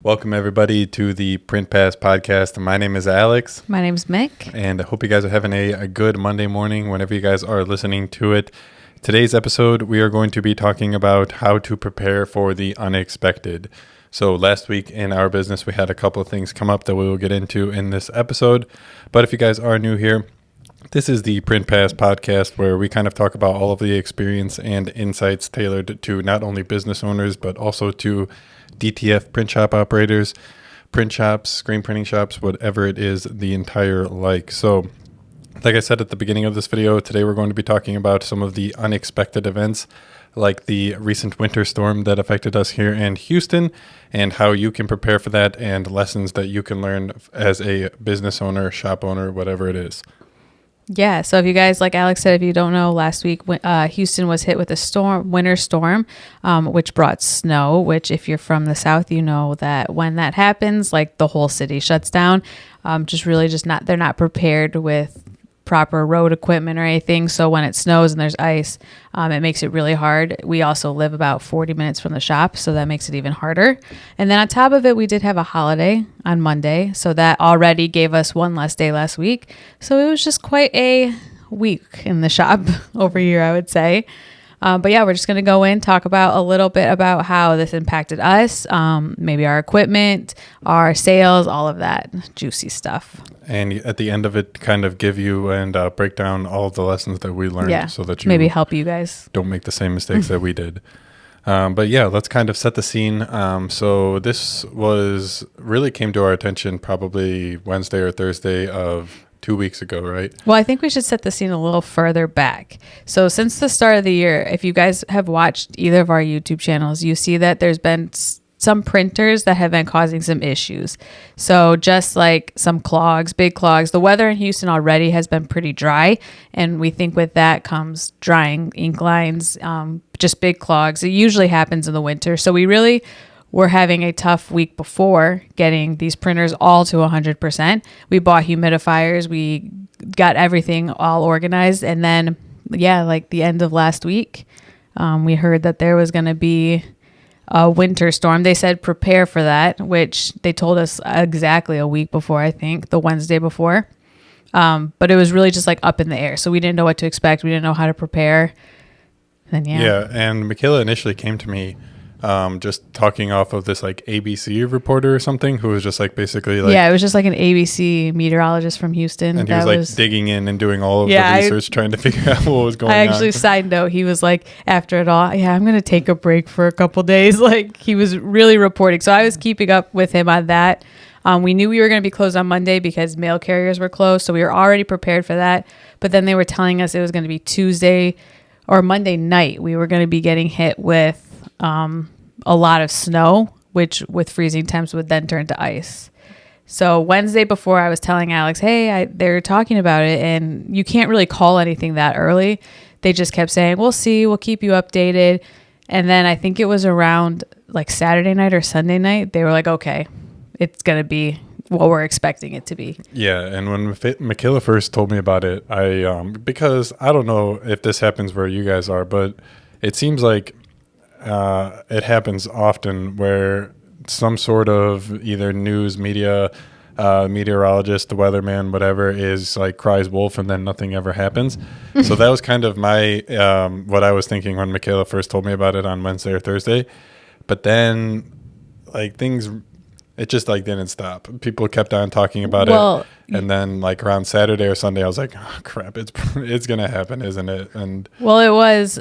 Welcome, everybody, to the Print Pass podcast. My name is Alex. My name's Mick. And I hope you guys are having a good Monday morning whenever you guys are listening to it. Today's episode, we are going to be talking about how to prepare for the unexpected. So last week in our business, we had a couple of things come up that we will get into in this episode. But if you guys are new here, this is the Print Pass podcast where we kind of talk about all of the experience and insights tailored to not only business owners, but also to DTF print shop operators, print shops, screen printing shops, whatever it is, the entire like. So like I said at the beginning of this video, today we're going to be talking about some of the unexpected events like the recent winter storm that affected us here in Houston and how you can prepare for that and lessons that you can learn as a business owner, shop owner, whatever it is. Yeah, so if you guys, like Alex said, if you don't know, last week Houston was hit with a winter storm, which brought snow, which if you're from the South, you know that when that happens, like the whole city shuts down. They're not prepared with proper road equipment or anything. So when it snows and there's ice, it makes it really hard. We also live about 40 minutes from the shop, so that makes it even harder. And then on top of it, we did have a holiday on Monday, so that already gave us one less day last week. So it was just quite a week in the shop over here, I would say. But yeah, we're just going to go in, talk about a little bit about how this impacted us, maybe our equipment, our sales, all of that juicy stuff. And at the end of it, kind of give you and break down all of the lessons that we learned so that you maybe help you guys don't make the same mistakes that we did. But yeah, let's kind of set the scene. So this really came to our attention probably Wednesday or Thursday of 2 weeks ago, right? Well, I think we should set the scene a little further back. So since the start of the year, if you guys have watched either of our YouTube channels, you see that there's been some printers that have been causing some issues. So just like some clogs, big clogs, the weather in Houston already has been pretty dry. And we think with that comes drying ink lines, just big clogs. It usually happens in the winter. So we're having a tough week before getting these printers all to 100%. We bought humidifiers. We got everything all organized. And then, like the end of last week, we heard that there was going to be a winter storm. They said prepare for that, which they told us exactly a week before, I think, the Wednesday before. But it was really just like up in the air. So we didn't know what to expect. We didn't know how to prepare. And Yeah, and Michaela initially came to me just talking off of this like ABC reporter or something who was just like basically like... Yeah, it was just like an ABC meteorologist from Houston. And he was like digging in and doing all of the research trying to figure out what was going on. I actually, side note, he was like, after it all, I'm going to take a break for a couple days. Like he was really reporting. So I was keeping up with him on that. We knew we were going to be closed on Monday because mail carriers were closed. So we were already prepared for that. But then they were telling us it was going to be Tuesday or Monday night. We were going to be getting hit with a lot of snow, which with freezing temps would then turn to ice. So Wednesday before, I was telling Alex, hey, they're talking about it and you can't really call anything that early. They just kept saying, we'll see, we'll keep you updated. And then I think it was around like Saturday night or Sunday night, they were like, okay, it's going to be what we're expecting it to be. Yeah, and when Michaela first told me about it, because I don't know if this happens where you guys are, but it seems like it happens often where some sort of either news media, meteorologist, the weatherman, whatever, is like cries wolf and then nothing ever happens. So that was kind of my what I was thinking when Michaela first told me about it on Wednesday or Thursday. But then like it just like didn't stop. People kept on talking about it. And then like around Saturday or Sunday, I was like, oh, crap, it's going to happen, isn't it? And well, it was...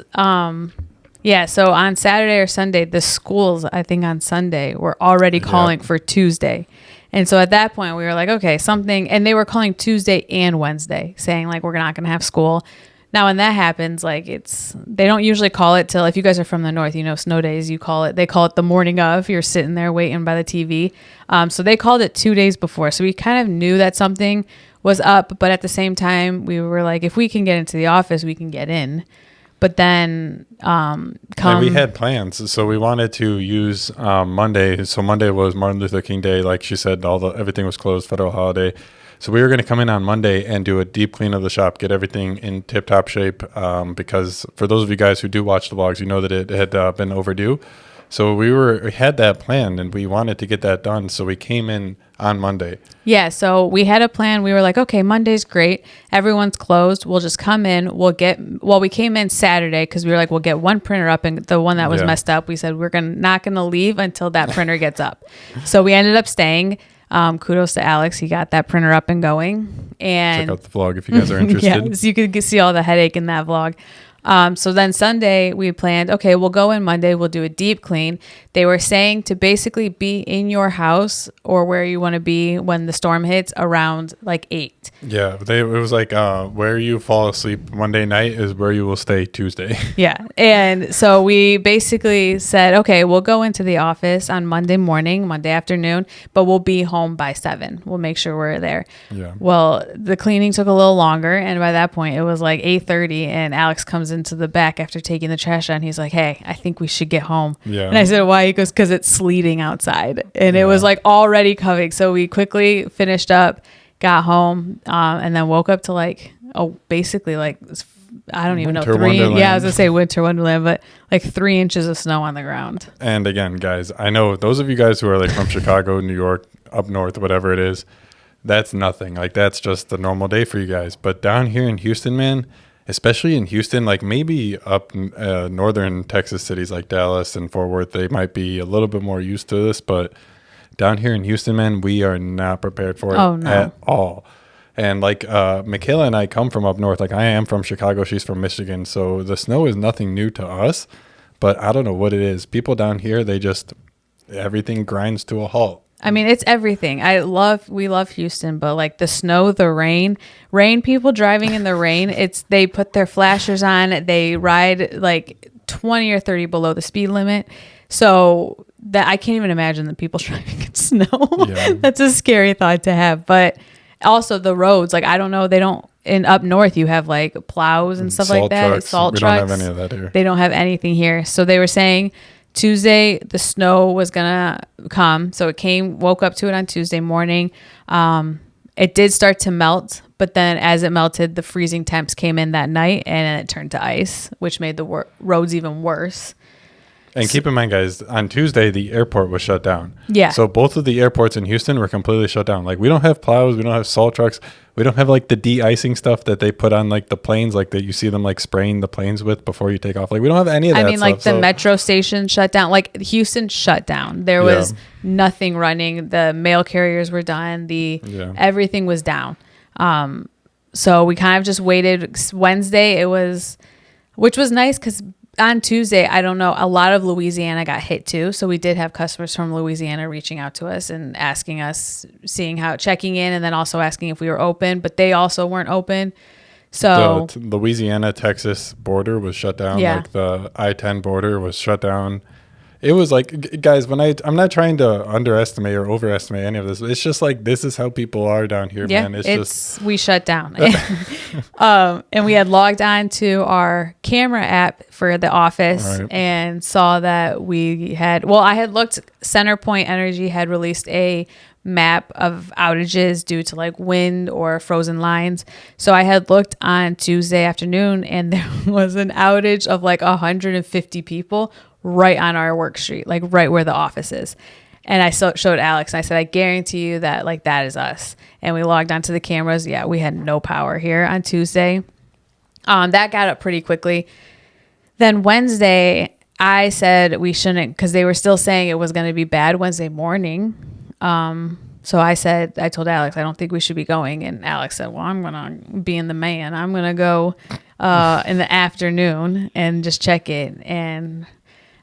Yeah, so on Saturday or Sunday, the schools, I think on Sunday, were already calling for Tuesday. And so at that point, we were like, okay, and they were calling Tuesday and Wednesday, saying like, we're not going to have school. Now, when that happens, like they don't usually call it till, if you guys are from the north, snow days, they call it the morning of, you're sitting there waiting by the TV. So they called it 2 days before. So we kind of knew that something was up, but at the same time, we were like, if we can get into the office, we can get in. But then and we had plans. So we wanted to use Monday. So Monday was Martin Luther King Day. Like she said, everything was closed, federal holiday. So we were going to come in on Monday and do a deep clean of the shop, get everything in tip-top shape. Because for those of you guys who do watch the vlogs, you know that it had been overdue. So we had that planned and we wanted to get that done. So we came in on Monday. Yeah, so we had a plan. We were like, okay, Monday's great. Everyone's closed. We'll just come in. We came in Saturday because we were like, we'll get one printer up, and the one that was messed up, we said we're not going to leave until that printer gets up. So we ended up staying. Kudos to Alex. He got that printer up and going. And check out the vlog if you guys are interested. Yeah, so you could see all the headache in that vlog. So then Sunday we planned, okay, we'll go in Monday. We'll do a deep clean. They were saying to basically be in your house or where you want to be when the storm hits around like 8. Yeah. It was like where you fall asleep Monday night is where you will stay Tuesday. Yeah. And so we basically said, okay, we'll go into the office on Monday morning, Monday afternoon, but we'll be home by 7. We'll make sure we're there. Yeah. Well, the cleaning took a little longer. And by that point it was like 8:30 and Alex comes into the back after taking the trash out. He's like, hey, I think we should get home. Yeah. And I said, why? He goes, because it's sleeting outside. And it was like already coming. So we quickly finished up, got home, and then woke up to like, basically like, I don't even know, 3. Wonderland. Yeah, I was going to say winter wonderland, but like 3 inches of snow on the ground. And again, guys, I know those of you guys who are like from Chicago, New York, up north, whatever it is, that's nothing. Like that's just a normal day for you guys. But down here in Houston, man, especially in Houston, like maybe up northern Texas cities like Dallas and Fort Worth, they might be a little bit more used to this. But down here in Houston, man, we are not prepared for it at all. And like Michaela and I come from up north. Like I am from Chicago. She's from Michigan. So the snow is nothing new to us. But I don't know what it is. People down here, everything grinds to a halt. I mean, it's everything. We love Houston, but like the snow, the rain people driving in the rain, they put their flashers on, they ride like 20 or 30 below the speed limit. So that I can't even imagine the people driving in snow. Yeah. That's a scary thought to have. But also the roads, like I don't know, up north you have like plows and stuff like that. Salt trucks. We don't have any of that here. They don't have anything here. So they were saying Tuesday, the snow was going to come. So woke up to it on Tuesday morning. It did start to melt, but then as it melted, the freezing temps came in that night and it turned to ice, which made the roads even worse. And keep in mind, guys, on Tuesday, the airport was shut down. Yeah. So both of the airports in Houston were completely shut down. Like we don't have plows. We don't have salt trucks. We don't have like the de-icing stuff that they put on like the planes, like that you see them like spraying the planes with before you take off. Like we don't have any of that. I mean, stuff, like the metro station shut down. Like Houston shut down. There was nothing running. The mail carriers were done. Everything was down. So we kind of just waited. Wednesday, which was nice because on Tuesday, I don't know, a lot of Louisiana got hit too. So we did have customers from Louisiana reaching out to us and asking us, checking in, and then also asking if we were open, but they also weren't open. So the Louisiana, Texas border was shut down. Yeah. Like the I-10 border was shut down. It was like, guys, I'm not trying to underestimate or overestimate any of this. It's just like, this is how people are down here, man. We shut down. And we had logged on to our camera app for the office and saw that I had looked, CenterPoint Energy had released a map of outages due to like wind or frozen lines. So I had looked on Tuesday afternoon and there was an outage of like 150 people right on our work street, like right where the office is. And I showed Alex and I said, I guarantee you that like that is us. And we logged onto the cameras. Yeah, we had no power here on Tuesday. That got up pretty quickly. Then Wednesday, I said we shouldn't, because they were still saying it was going to be bad Wednesday morning. So I told Alex, I don't think we should be going. And Alex said, well, I'm going to be in the man. I'm going to go in the afternoon and just check it. And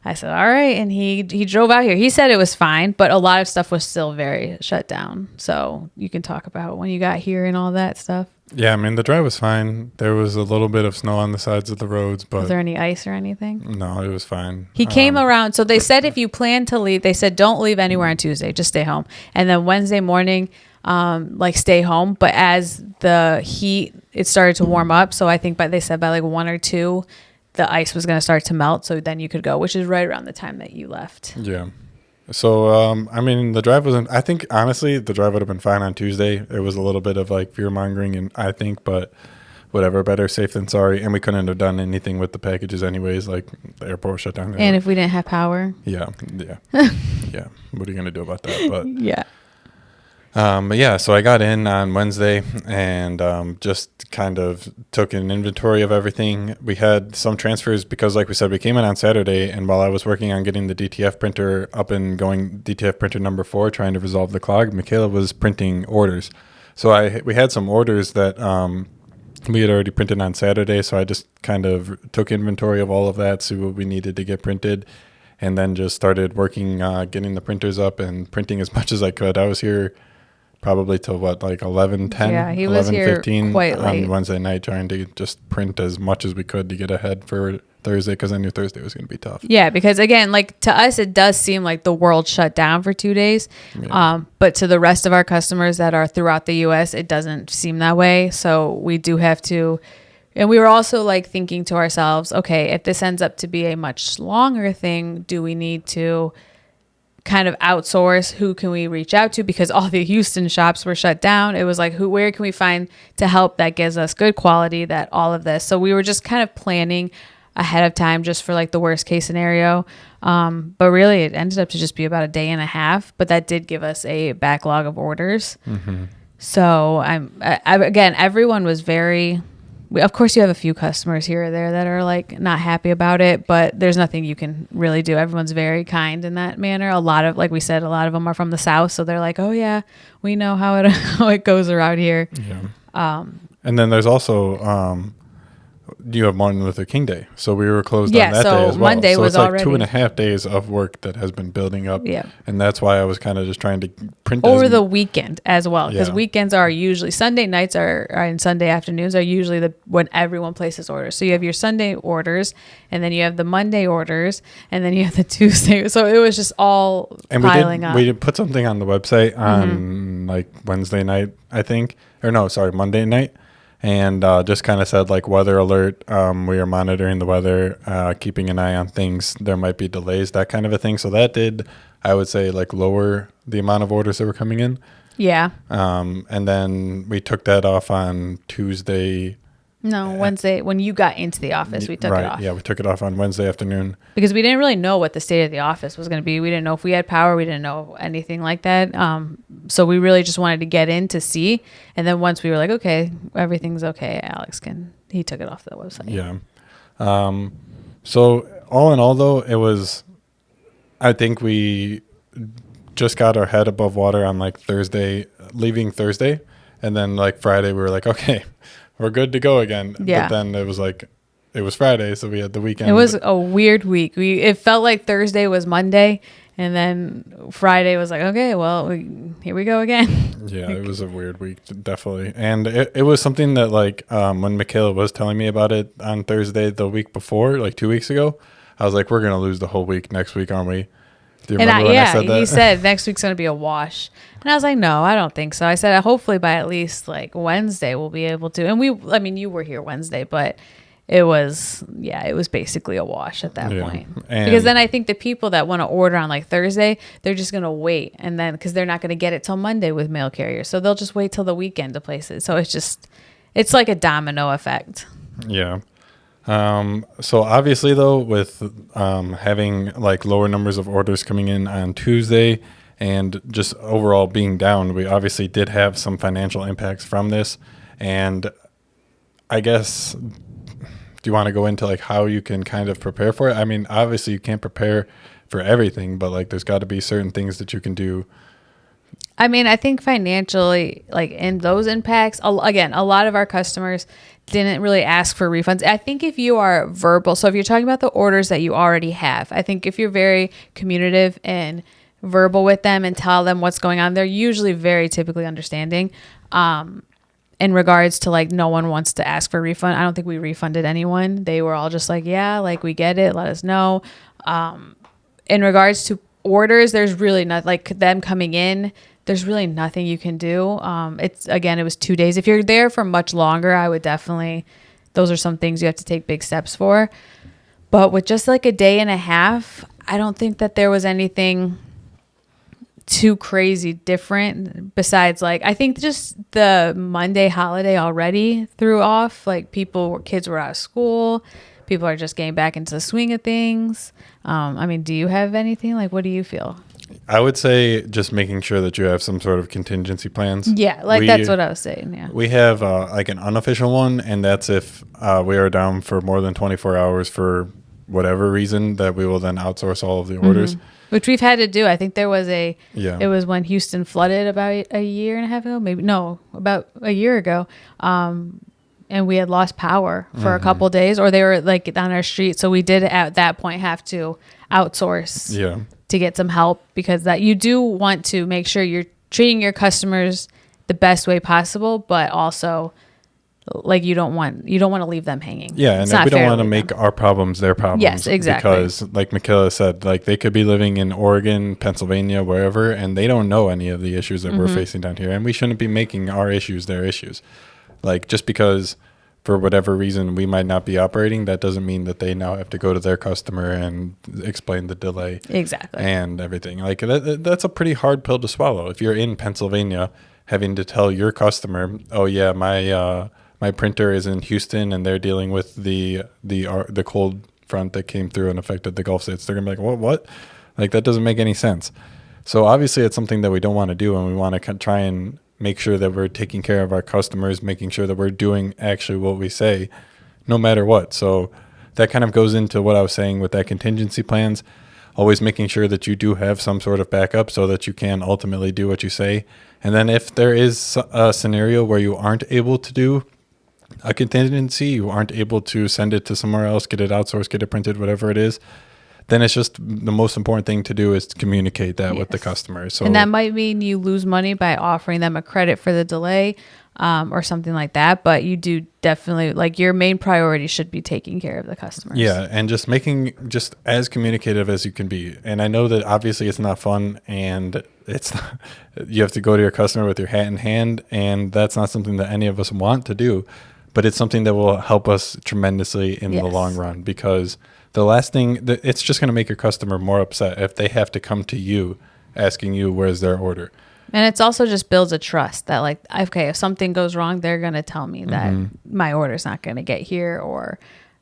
I said, all right. And he drove out here. He said it was fine, but a lot of stuff was still very shut down. So you can talk about when you got here and all that stuff. Yeah, I mean, the drive was fine. There was a little bit of snow on the sides of the roads, but... Was there any ice or anything? No, it was fine. He came around. So they said if you plan to leave, they said don't leave anywhere on Tuesday. Just stay home. And then Wednesday morning, stay home. But as the heat, it started to warm up. So I think they said by like 1 or 2, the ice was going to start to melt. So then you could go, which is right around the time that you left. Yeah. So, I mean, the drive wasn't, I think, honestly, the drive would have been fine on Tuesday. It was a little bit of like fear mongering, and I think, but whatever, better safe than sorry. And we couldn't have done anything with the packages anyways. Like the airport was shut down. And if we didn't have power. Yeah. Yeah. What are you going to do about that? But yeah. But yeah, so I got in on Wednesday and just kind of took an inventory of everything. We had some transfers because, like we said, we came in on Saturday, and while I was working on getting the DTF printer up and going, DTF printer number 4, trying to resolve the clog, Michaela was printing orders. So we had some orders that we had already printed on Saturday, so I just kind of took inventory of all of that, see what we needed to get printed, and then just started working, getting the printers up and printing as much as I could. I was here probably till like 11:10, yeah, he was here 11:15 quite late on Wednesday night, trying to just print as much as we could to get ahead for Thursday, because I knew Thursday was going to be tough. Yeah, because again, like to us, it does seem like the world shut down for 2 days. Yeah. But to the rest of our customers that are throughout the U.S., it doesn't seem that way. So we do have to, and we were also like thinking to ourselves, okay, if this ends up to be a much longer thing, do we need to kind of outsource? Who can we reach out to? Because all the Houston shops were shut down. It was like, where can we find to help that gives us good quality, that all of this. So we were just kind of planning ahead of time just for like the worst case scenario. But really it ended up to just be about a day and a half, but that did give us a backlog of orders. Mm-hmm. So again, everyone was of course you have a few customers here or there that are like not happy about it, but there's nothing you can really do. Everyone's very kind in that manner. A lot of, like we said, a lot of them are from the South. So they're like, oh yeah, we know how it goes around here. Yeah. And then there's also, you have Martin Luther King Day, so we were closed on that day as well. Monday so was it's like already 2.5 days of work that has been building up. Yeah, and that's why I was kind of just trying to print over the weekend as well, because Yeah. weekends are usually Sunday nights and Sunday afternoons are usually when everyone places orders. So you have your Sunday orders, and then you have the Monday orders, and then you have the Tuesday. So it was just all piling up. We did put something on the website on like Wednesday night, I think, or no, sorry, Monday night. And just kind of said like weather alert. We are monitoring the weather, keeping an eye on things. There might be delays, that kind of a thing. So that did, I would say, like lower the amount of orders that were coming in. Yeah. And then we took that off on Tuesday. No, Wednesday. When you got into the office, we took it off. Yeah, we took it off on Wednesday afternoon. Because we didn't really know what the state of the office was going to be. We didn't know if we had power. We didn't know anything like that. So we really just wanted to get in to see. And then once we were like, okay, everything's okay, he took it off the website. Yeah. So all in all, though, I think we just got our head above water on like leaving Thursday. And then like Friday, we were like, okay, we're good to go again. Yeah. But then it was Friday, so we had the weekend. It was a weird week. It felt like Thursday was Monday, and then Friday was like, okay, well, here we go again. Yeah, it was a weird week, definitely. And it was something that like when Michaela was telling me about it on Thursday the week before, like 2 weeks ago, I was like, we're going to lose the whole week next week, aren't we? Do you remember when I said that? He said next week's going to be a wash. And I was like, no, I don't think so. I said, hopefully by at least like Wednesday we'll be able to. And you were here Wednesday, but it was basically a wash at that point. And because then I think the people that want to order on like Thursday, they're just going to wait. And then because they're not going to get it till Monday with mail carriers. So they'll just wait till the weekend to place it. So it's like a domino effect. Yeah. So obviously though, with having like lower numbers of orders coming in on Tuesday and just overall being down, we obviously did have some financial impacts from this. And I guess, do you want to go into like how you can kind of prepare for it? I mean, obviously you can't prepare for everything, but like there's got to be certain things that you can do. I mean, I think financially, like in those impacts, again, a lot of our customers didn't really ask for refunds. I think if you are verbal, so if you're talking about the orders that you already have, I think if you're very communicative and verbal with them and tell them what's going on, they're usually very typically understanding. In regards to like no one wants to ask for a refund. I don't think we refunded anyone. They were all just like, yeah, like we get it. Let us know. In regards to orders, there's really not like them coming in. There's really nothing you can do. It was 2 days. If you're there for much longer, I would definitely, those are some things you have to take big steps for. But with just like a day and a half, I don't think that there was anything too crazy different. Besides, like, I think just the Monday holiday already threw off. Like, kids were out of school. People are just getting back into the swing of things. I mean, do you have anything? Like, what do you feel? I would say just making sure that you have some sort of contingency plans. Yeah, like that's what I was saying. Yeah. We have like an unofficial one, and that's if we are down for more than 24 hours for whatever reason, that we will then outsource all of the orders. Which we've had to do. I think there was it was when Houston flooded about a year and a half ago, about a year ago. And we had lost power for a couple days, or they were like on our street. So we did at that point have to outsource to get some help, because that you do want to make sure you're treating your customers the best way possible, but also like you don't want to leave them hanging. Yeah, and we don't want to make our problems their problems. Yes, exactly. Because like Michaela said, like they could be living in Oregon, Pennsylvania, wherever, and they don't know any of the issues that we're facing down here, and we shouldn't be making our issues their issues. Like, just because for whatever reason we might not be operating, that doesn't mean that they now have to go to their customer and explain the delay. Exactly. And everything. Like that's a pretty hard pill to swallow. If you're in Pennsylvania having to tell your customer, oh yeah, my printer is in Houston and they're dealing with the cold front that came through and affected the Gulf states, they're gonna be like, what? Like, that doesn't make any sense. So obviously it's something that we don't want to do, and we want to try and make sure that we're taking care of our customers, making sure that we're doing actually what we say, no matter what. So that kind of goes into what I was saying with that contingency plans, always making sure that you do have some sort of backup so that you can ultimately do what you say. And then if there is a scenario where you aren't able to do a contingency, you aren't able to send it to somewhere else, get it outsourced, get it printed, whatever it is, then it's just the most important thing to do is to communicate that with the customer. So, and that might mean you lose money by offering them a credit for the delay or something like that. But you do definitely, like, your main priority should be taking care of the customers. Yeah, and just making just as communicative as you can be. And I know that obviously it's not fun, and it's not, you have to go to your customer with your hat in hand, and that's not something that any of us want to do. But it's something that will help us tremendously in the long run, because the last thing, it's just going to make your customer more upset if they have to come to you asking you where's their order. And it's also just builds a trust that, like, okay, if something goes wrong, they're going to tell me that my order's not going to get here, or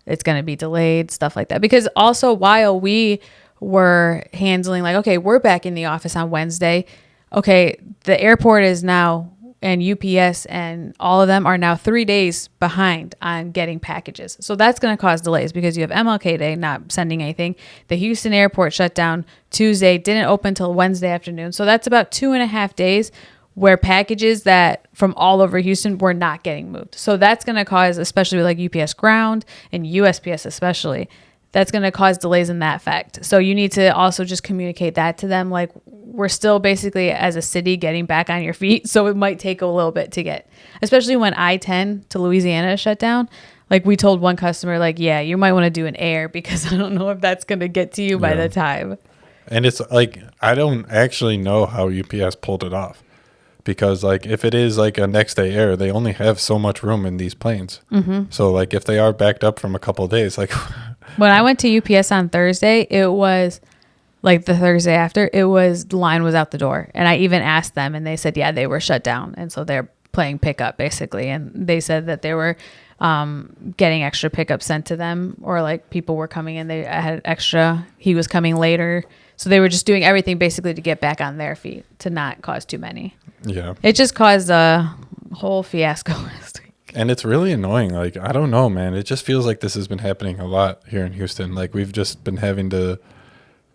it's going to be delayed, stuff like that. Because also, while we were handling, like, okay, we're back in the office on Wednesday. Okay, the airport is now, and UPS and all of them are now 3 days behind on getting packages. So that's going to cause delays, because you have MLK Day not sending anything. The Houston airport shut down Tuesday, didn't open till Wednesday afternoon. So that's about 2.5 days where packages that from all over Houston were not getting moved. So that's going to cause, especially with like UPS Ground and USPS especially, that's going to cause delays in that fact. So you need to also just communicate that to them. Like, we're still basically as a city getting back on your feet. So it might take a little bit to get, especially when I-10 to Louisiana shut down. Like, we told one customer, like, yeah, you might want to do an air, because I don't know if that's going to get to you by the time. And it's like, I don't actually know how UPS pulled it off, because like if it is like a next day air, they only have so much room in these planes. So like if they are backed up from a couple of days, like when I went to UPS on Thursday, it was like the Thursday after, the line was out the door. And I even asked them, and they said, yeah, they were shut down. And so they're playing pickup basically. And they said that they were getting extra pickup sent to them, or like people were coming in, they had extra, he was coming later. So they were just doing everything basically to get back on their feet, to not cause too many. Yeah. It just caused a whole fiasco last week. And it's really annoying. Like, I don't know, man. It just feels like this has been happening a lot here in Houston. Like, we've just been having to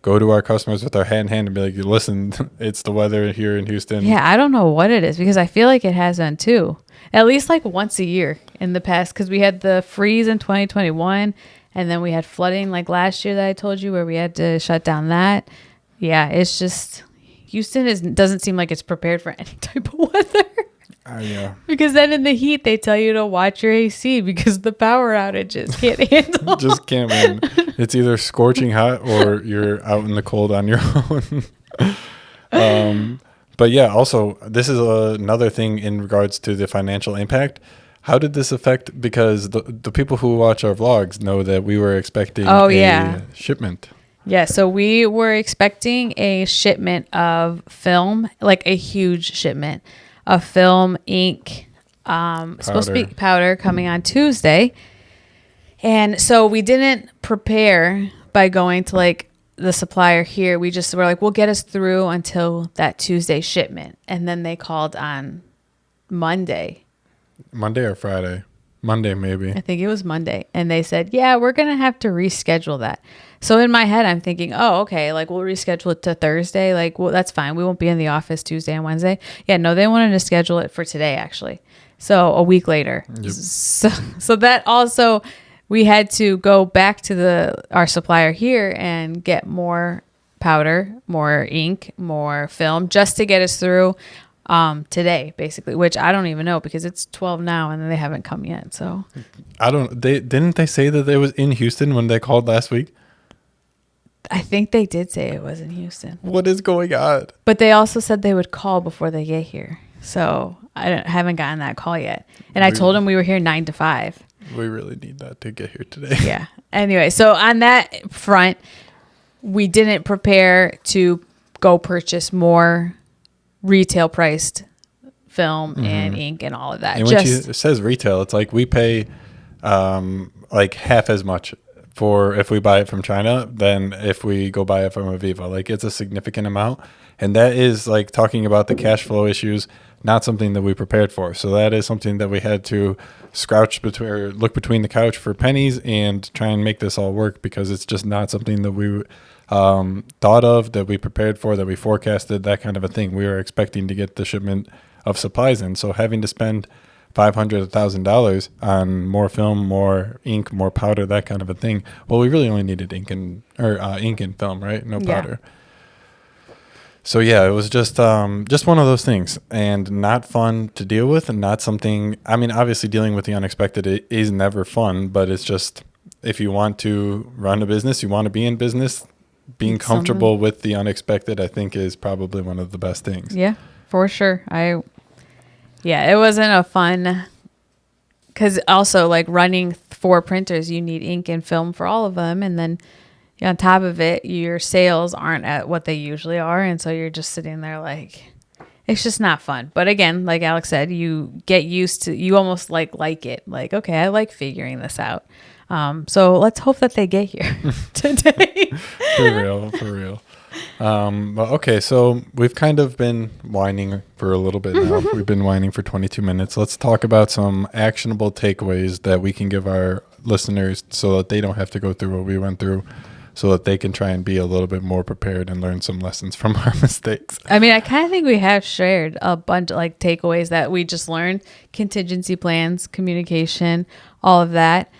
go to our customers with our hand in hand and be like, listen, it's the weather here in Houston. Yeah, I don't know what it is, because I feel like it has been too. At least like once a year in the past, because we had the freeze in 2021, and then we had flooding like last year that I told you, where we had to shut down that. Yeah, it's just, Houston doesn't seem like it's prepared for any type of weather. Yeah. Because then in the heat, they tell you to watch your AC because the power outages can't handle. Just can't win. It's either scorching hot or you're out in the cold on your own. But yeah, also, this is another thing in regards to the financial impact. How did this affect? Because the people who watch our vlogs know that we were expecting a shipment. Yeah, so we were expecting a shipment of film, like a huge shipment of film, ink, supposed to be powder coming on Tuesday. And so we didn't prepare by going to like the supplier here. We just were like, we'll get us through until that Tuesday shipment. And then they called on Monday. Monday or Friday? Monday, maybe. I think it was Monday. And they said, yeah, we're going to have to reschedule that. So in my head, I'm thinking, oh, okay, like we'll reschedule it to Thursday. Like, well, that's fine. We won't be in the office Tuesday and Wednesday. Yeah, no, they wanted to schedule it for today, actually. So a week later. Yep. So that also, we had to go back to our supplier here and get more powder, more ink, more film, just to get us through today, basically, which I don't even know because it's 12 now and they haven't come yet. So didn't they say that it was in Houston when they called last week? I think they did say it was in Houston. What is going on? But they also said they would call before they get here. So I haven't gotten that call yet. And I told them we were here 9 to 5. We really need that to get here today. Yeah. Anyway, so on that front, we didn't prepare to go purchase more retail priced film and ink and all of that. And when it says retail, it's like we pay like half as much for if we buy it from China than if we go buy it from Aviva. Like it's a significant amount. And that is like talking about the cash flow issues, not something that we prepared for. So that is something that we had to look between the couch for pennies and try and make this all work, because it's just not something that we thought of, that we prepared for, that we forecasted, that kind of a thing. We were expecting to get the shipment of supplies in. So having to spend $500, $1,000 on more film, more ink, more powder, that kind of a thing. Well, we really only needed ink and film, right? No powder. Yeah. So yeah, it was just one of those things, and not fun to deal with, and not something. I mean, obviously, dealing with the unexpected is never fun, but it's just, if you want to run a business, you want to be in business, being comfortable with the unexpected, I think, is probably one of the best things. Yeah, for sure. It wasn't a fun, because also like running 4 printers, you need ink and film for all of them, and then on top of it, your sales aren't at what they usually are. And so you're just sitting there like, it's just not fun. But again, like Alex said, you get used to, you almost like it. Like, okay, I like figuring this out. So let's hope that they get here today. For real. Okay, so we've kind of been whining for a little bit now. We've been whining for 22 minutes. Let's talk about some actionable takeaways that we can give our listeners so that they don't have to go through what we went through, so that they can try and be a little bit more prepared and learn some lessons from our mistakes. I mean, I kind of think we have shared a bunch of like takeaways that we just learned: contingency plans, communication, all of that.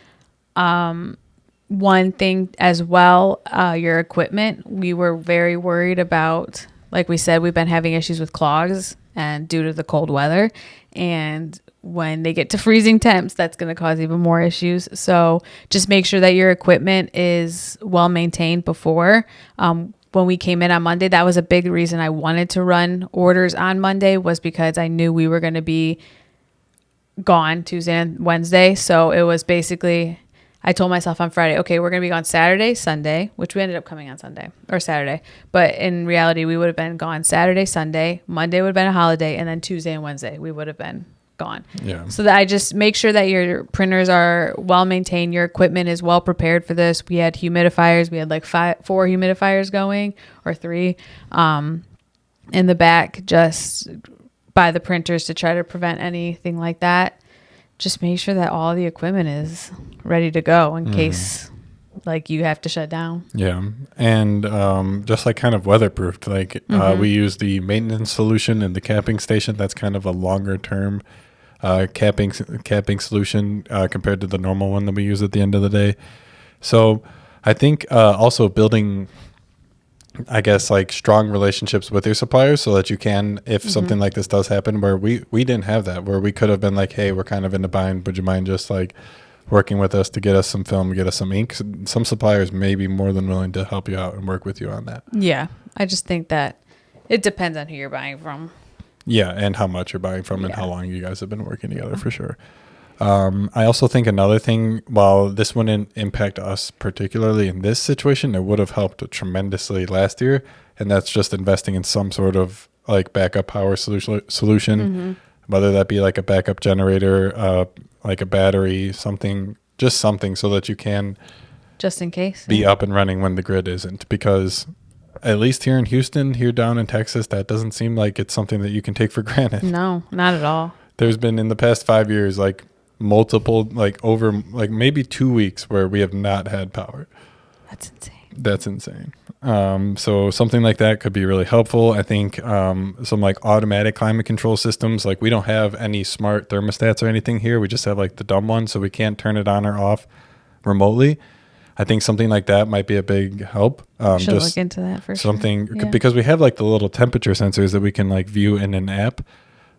One thing as well, your equipment. We were very worried about, like we said, we've been having issues with clogs and due to the cold weather. And when they get to freezing temps, that's going to cause even more issues. So just make sure that your equipment is well maintained before. When we came in on Monday, that was a big reason I wanted to run orders on Monday, was because I knew we were going to be gone Tuesday and Wednesday. So it was basically, I told myself on Friday, okay, we're going to be gone Saturday, Sunday, which we ended up coming on Sunday or Saturday. But in reality, we would have been gone Saturday, Sunday, Monday would have been a holiday, and then Tuesday and Wednesday, we would have been gone. Yeah. So that I just make sure that your printers are well maintained, your equipment is well prepared for this. We had humidifiers. We had like 4 humidifiers going, or 3 in the back, just by the printers to try to prevent anything like that. Just make sure that all the equipment is ready to go in case like you have to shut down. Yeah. And just like kind of weatherproofed, like we use the maintenance solution in the capping station. That's kind of a longer term capping solution compared to the normal one that we use at the end of the day. So I think also building, I guess, like strong relationships with your suppliers, so that you can, if something like this does happen, where we didn't have that, where we could have been like, hey, we're kind of in a bind, would you mind just like working with us to get us some film, get us some ink? Some suppliers may be more than willing to help you out and work with you on that. Yeah. I just think that it depends on who you're buying from. Yeah. And how much you're buying from and how long you guys have been working together, for sure. I also think another thing, while this wouldn't impact us particularly in this situation, it would have helped tremendously last year. And that's just investing in some sort of like backup power solution, whether that be like a backup generator, like a battery, something so that you can Just in case. be up and running when the grid isn't. Because at least here in Houston, here down in Texas, that doesn't seem like it's something that you can take for granted. No, not at all. There's been in the past 5 years, like multiple, like over like maybe 2 weeks where we have not had power. That's insane. So something like that could be really helpful. I think some like automatic climate control systems, like we don't have any smart thermostats or anything here. We just have like the dumb one, so we can't turn it on or off remotely. I think something like that might be a big help. Should just look into that for something sure. Yeah. because we have like the little temperature sensors that we can like view in an app.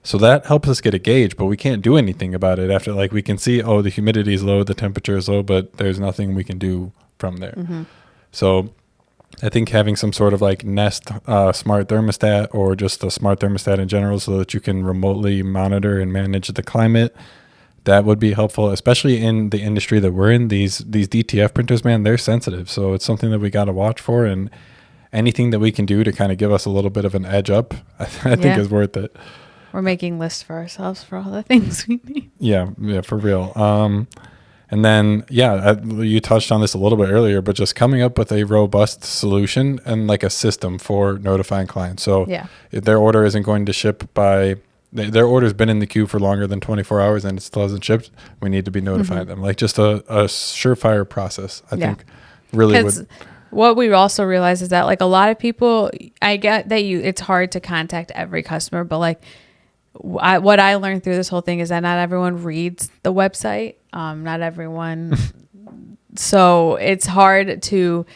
So that helps us get a gauge, but we can't do anything about it after. Like we can see, oh, the humidity is low, the temperature is low, but there's nothing we can do from there. So I think having some sort of like Nest smart thermostat or just a smart thermostat in general so that you can remotely monitor and manage the climate, that would be helpful, especially in the industry that we're in. These DTF printers, man, they're sensitive. So it's something that we got to watch for, and anything that we can do to kind of give us a little bit of an edge up, I think is worth it. We're making lists for ourselves for all the things we need. Yeah, for real. And then, you touched on this a little bit earlier, but just coming up with a robust solution and like a system for notifying clients. So if their order isn't going to ship by, their order's been in the queue for longer than 24 hours and it still hasn't shipped, we need to be notifying them. Like just a surefire process, I think really would. What we also realize is that like a lot of people, I get that it's hard to contact every customer, but like what I learned through this whole thing is that not everyone reads the website. Not everyone. So it's hard to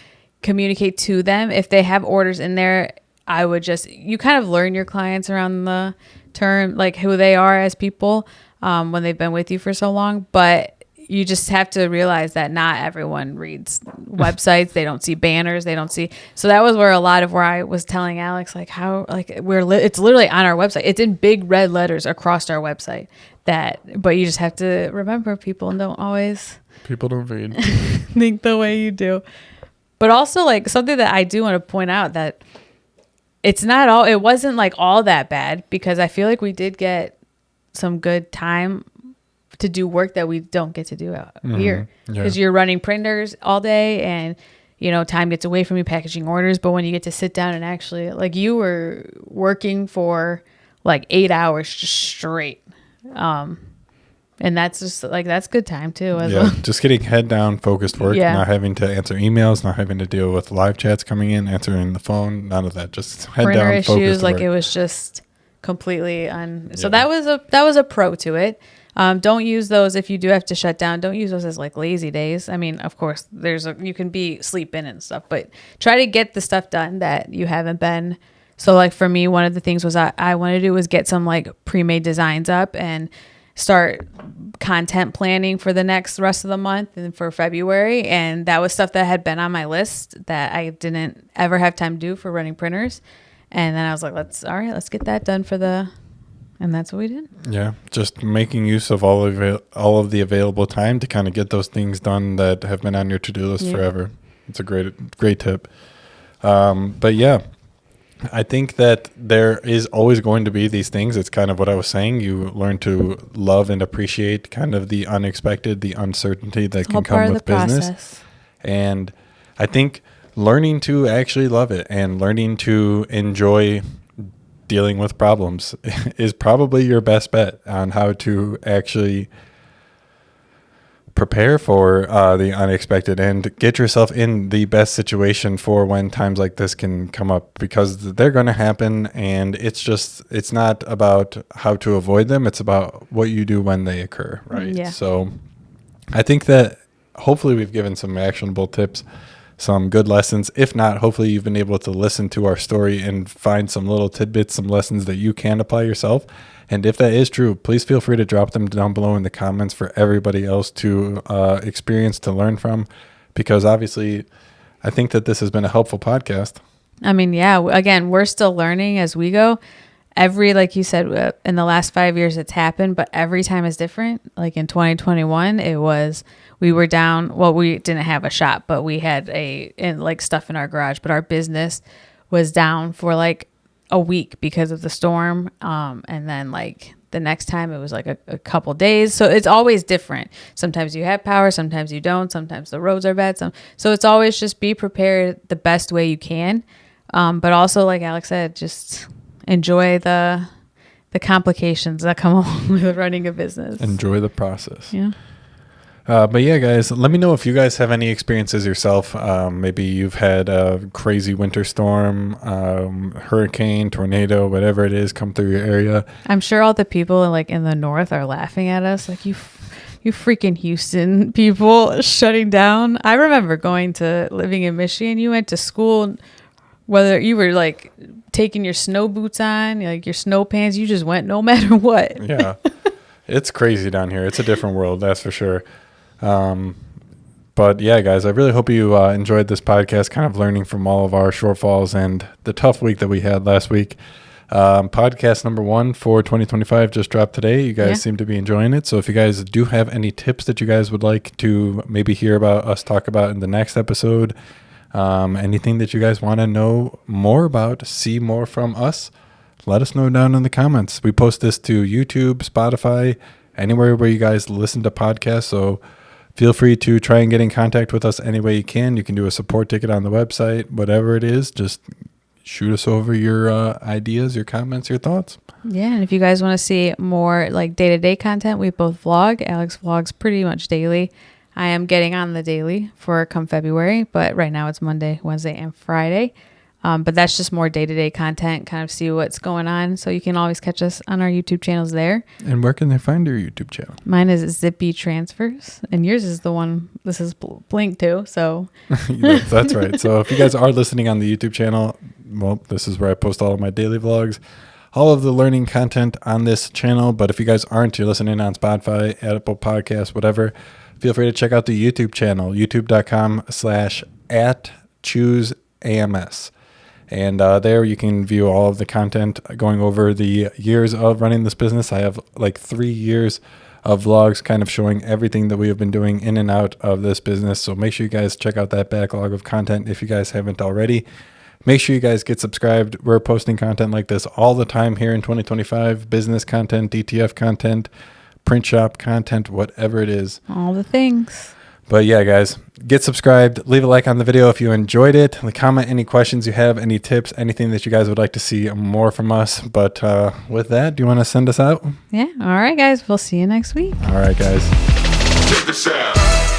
communicate to them. If they have orders in there, I would you kind of learn your clients around the term, like who they are as people when they've been with you for so long. But you just have to realize that not everyone reads websites. They don't see banners. They don't see. So that was where I was telling Alex, like how, like it's literally on our website. It's in big red letters across our website but you just have to remember people don't read think the way you do. But also like something that I do want to point out that it wasn't like all that bad, because I feel like we did get some good time to do work that we don't get to do out here, because you're running printers all day and time gets away from you packaging orders. But when you get to sit down and actually, like, you were working for like 8 hours just straight, and that's just like, that's good time too as well. Just getting head down focused work, not having to answer emails, not having to deal with live chats coming in, answering the phone, none of that, just head printer down issues, focused like work. it was just completely so that was a pro to it. Don't use those if you do have to shut down. Don't use those as like lazy days. I mean, of course, you can be sleeping and stuff, but try to get the stuff done that you haven't been. So like for me, one of the things was I wanted to do was get some like pre-made designs up and start content planning for the rest of the month and for February. And that was stuff that had been on my list that I didn't ever have time to do for running printers. And then I was like, let's get that done and that's what we did. Yeah, just making use of all of the available time to kind of get those things done that have been on your to-do list forever. It's a great tip. But yeah, I think that there is always going to be these things. It's kind of what I was saying. You learn to love and appreciate kind of the unexpected, the uncertainty that can come with business. Process. And I think learning to actually love it and learning to enjoy dealing with problems is probably your best bet on how to actually prepare for the unexpected and get yourself in the best situation for when times like this can come up, because they're going to happen. And it's not about how to avoid them. It's about what you do when they occur. Right. Yeah. So I think that hopefully we've given some actionable tips, some good lessons. If not, hopefully you've been able to listen to our story and find some little tidbits, some lessons that you can apply yourself. And if that is true, please feel free to drop them down below in the comments for everybody else to experience, to learn from, because obviously I think that this has been a helpful podcast. I mean, yeah, again, we're still learning as we go. every, like you said, in the last 5 years it's happened, but every time is different. Like in 2021, we were down. Well, we didn't have a shop, but we had stuff in our garage, but our business was down for like a week because of the storm. And then like the next time it was like a couple days. So it's always different. Sometimes you have power, sometimes you don't. Sometimes the roads are bad. So it's always just be prepared the best way you can. But also, like Alex said, just enjoy the complications that come along with running a business. Enjoy the process. Yeah. But yeah, guys, let me know if you guys have any experiences yourself. Maybe you've had a crazy winter storm, hurricane, tornado, whatever it is, come through your area. I'm sure all the people like in the north are laughing at us, like you freaking Houston people shutting down. I remember living in Michigan. You went to school, whether you were like taking your snow boots on, like your snow pants, you just went no matter what. Yeah, it's crazy down here. It's a different world, that's for sure. But yeah, guys, I really hope you enjoyed this podcast, kind of learning from all of our shortfalls and the tough week that we had last week. Podcast number 1 for 2025 just dropped today. You guys seem to be enjoying it. So if you guys do have any tips that you guys would like to maybe hear about us talk about in the next episode, anything that you guys want to know more about, see more from us, let us know down in the comments. We post this to YouTube, Spotify, anywhere where you guys listen to podcasts. So feel free to try and get in contact with us any way you can. You can do a support ticket on the website, whatever it is. Just shoot us over your ideas, your comments, your thoughts. Yeah, and if you guys want to see more like day-to-day content, we both vlog. Alex vlogs pretty much daily. I am getting on the daily for come February, but right now it's Monday, Wednesday, and Friday. But that's just more day-to-day content, kind of see what's going on. So you can always catch us on our YouTube channels there. And where can they find your YouTube channel? Mine is Zippy Transfers, and yours is the one this is linked to. So that's right. So if you guys are listening on the YouTube channel, well, this is where I post all of my daily vlogs, all of the learning content on this channel. But if you guys aren't, you're listening on Spotify, Apple Podcasts, whatever, feel free to check out the YouTube channel, youtube.com/@chooseams. And there you can view all of the content going over the years of running this business. I have like 3 years of vlogs kind of showing everything that we have been doing in and out of this business. So make sure you guys check out that backlog of content if you guys haven't already. Make sure you guys get subscribed. We're posting content like this all the time here in 2025. Business content, DTF content, print shop content, whatever it is. All the things. But yeah, guys, get subscribed. Leave a like on the video if you enjoyed it. Comment any questions you have, any tips, anything that you guys would like to see more from us. But with that, do you want to send us out? Yeah. All right, guys. We'll see you next week. All right, guys. Check this out.